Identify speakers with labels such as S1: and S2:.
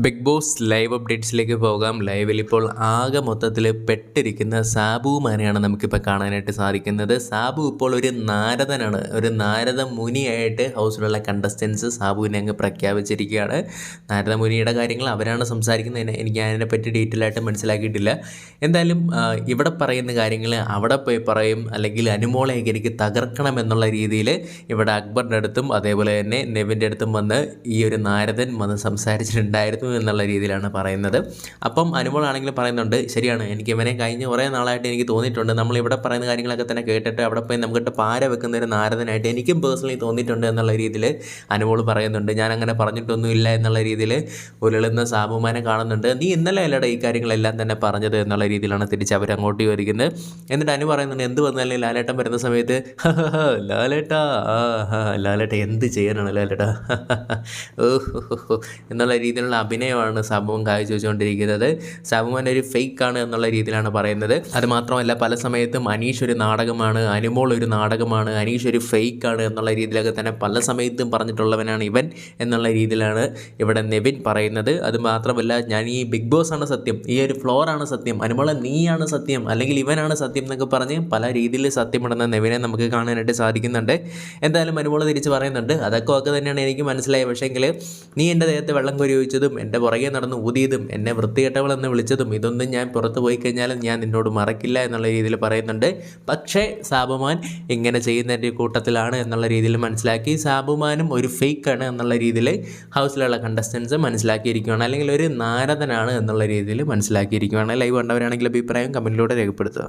S1: Big boss live അപ്ഡേറ്റ്സിലേക്ക് പോകാം. ലൈവിൽ ഇപ്പോൾ ആകെ മൊത്തത്തിൽ പെട്ടിരിക്കുന്ന സാബുമാനെയാണ് നമുക്കിപ്പോൾ കാണാനായിട്ട് സാധിക്കുന്നത്. സാബു ഇപ്പോൾ ഒരു നാരദനാണ്, ഒരു നാരദ മുനിയായിട്ട് ഹൗസിലുള്ള കണ്ടസ്റ്റൻസ് സാബുവിനെ അങ്ങ് പ്രഖ്യാപിച്ചിരിക്കുകയാണ്. നാരദ മുനിയുടെ കാര്യങ്ങൾ അവരാണ് സംസാരിക്കുന്നത്, എനിക്ക് അതിനെപ്പറ്റി ഡീറ്റെയിൽ ആയിട്ട് മനസ്സിലാക്കിയിട്ടില്ല. എന്തായാലും ഇവിടെ പറയുന്ന കാര്യങ്ങൾ അവിടെ പോയി പറയും, അല്ലെങ്കിൽ അനുമോളെയൊക്കെ എനിക്ക് തകർക്കണം എന്നുള്ള രീതിയിൽ ഇവിടെ അക്ബറിൻ്റെ അടുത്തും അതേപോലെ തന്നെ നെവിൻ്റെ അടുത്തും വന്ന് ഈ ഒരു നാരദൻ വന്ന് സംസാരിച്ചിട്ടുണ്ടായിരുന്നു എന്നുള്ള രീതിയിലാണ് പറയുന്നത്. അപ്പം അനുമോളാണെങ്കിൽ പറയുന്നുണ്ട്, ശരിയാണ്, എനിക്ക് ഇവനെ കഴിഞ്ഞ കുറേ നാളായിട്ട് എനിക്ക് തോന്നിയിട്ടുണ്ട്, നമ്മളിവിടെ പറയുന്ന കാര്യങ്ങളൊക്കെ തന്നെ കേട്ടിട്ട് അവിടെ പോയി നമുക്കിട്ട് പാര വെക്കുന്ന ഒരു നാരദനായിട്ട് എനിക്കും പേഴ്സണലി തോന്നിയിട്ടുണ്ട് എന്നുള്ള രീതിയിൽ അനുമോൾ പറയുന്നുണ്ട്. ഞാൻ അങ്ങനെ പറഞ്ഞിട്ടൊന്നുമില്ല എന്നുള്ള രീതിയിൽ ഉരുളുന്ന സാബുമാനെ കാണുന്നുണ്ട്. നീ ഇന്നലെ അല്ലടെ ഈ കാര്യങ്ങളെല്ലാം തന്നെ പറഞ്ഞത് എന്നുള്ള രീതിയിലാണ് തിരിച്ച് അവർ അങ്ങോട്ട് ചോദിക്കുന്നത്. എന്നിട്ട് അനു പറയുന്നുണ്ട്, എന്ത് വന്നാലും ലാലേട്ടൻ വരുന്ന സമയത്ത് ലാലേട്ടാ ലാലേട്ട എന്ത് ചെയ്യാനാണ് ലാലേട്ടാ ഓഹോ എന്നുള്ള രീതിയിലുള്ള അഭിനയമാണ് സാബുമാൻ കാഴ്ചവെച്ചുകൊണ്ടിരിക്കുന്നത്. സാബുമാൻ ഒരു ഫേക്കാണ് എന്നുള്ള രീതിയിലാണ് പറയുന്നത്. അത് മാത്രമല്ല, പല സമയത്തും അനീഷ് ഒരു നാടകമാണ്, അനുമോൾ ഒരു നാടകമാണ്, അനീഷ് ഒരു ഫേക്കാണ് എന്നുള്ള രീതിയിലൊക്കെ തന്നെ പല സമയത്തും പറഞ്ഞിട്ടുള്ളവനാണ് ഇവൻ എന്നുള്ള രീതിയിലാണ് ഇവിടെ നെവിൻ പറയുന്നത്. അത് മാത്രമല്ല, ഞാൻ ഈ ബിഗ് ബോസ് ആണ് സത്യം, ഈ ഒരു ഫ്ലോറാണ് സത്യം, അനുമോളെ നീയാണ് സത്യം, അല്ലെങ്കിൽ ഇവനാണ് സത്യം എന്നൊക്കെ പറഞ്ഞ് പല രീതിയിൽ സത്യമിടുന്ന നെവിനെ നമുക്ക് കാണാനായിട്ട് സാധിക്കുന്നുണ്ട്. എന്തായാലും അനുമോൾ തിരിച്ച് പറയുന്നുണ്ട്, അതൊക്കെ ഒക്കെ തന്നെയാണ് എനിക്ക് മനസ്സിലായത്, പക്ഷേങ്കിൽ നീ എൻ്റെ ദേഹത്ത് വെള്ളം കോരി ഒഴിച്ചതും എൻ്റെ പുറകെ നടന്ന് ഊതിയതും എന്നെ വൃത്തികെട്ടവളെന്ന് വിളിച്ചതും ഇതൊന്നും ഞാൻ പുറത്ത് പോയി കഴിഞ്ഞാലും ഞാൻ നിന്നോട് മറക്കില്ല എന്നുള്ള രീതിയിൽ പറയുന്നുണ്ട്. പക്ഷേ സാബുമാൻ ഇങ്ങനെ ചെയ്യുന്നതിൻ്റെ കൂട്ടത്തിലാണ് എന്നുള്ള രീതിയിൽ മനസ്സിലാക്കി. സാബുമാനും ഒരു ഫേക്കാണ് എന്നുള്ള രീതിയിൽ ഹൗസിലുള്ള കണ്ടസ്റ്റൻസ് മനസ്സിലാക്കിയിരിക്കുകയാണ്, അല്ലെങ്കിൽ ഒരു നാരദനാണ് എന്നുള്ള രീതിയിൽ മനസ്സിലാക്കിയിരിക്കുകയാണ്. ലൈവ് കണ്ടവരാണെങ്കിൽ അഭിപ്രായം കമൻറ്റിലൂടെ രേഖപ്പെടുത്തുക.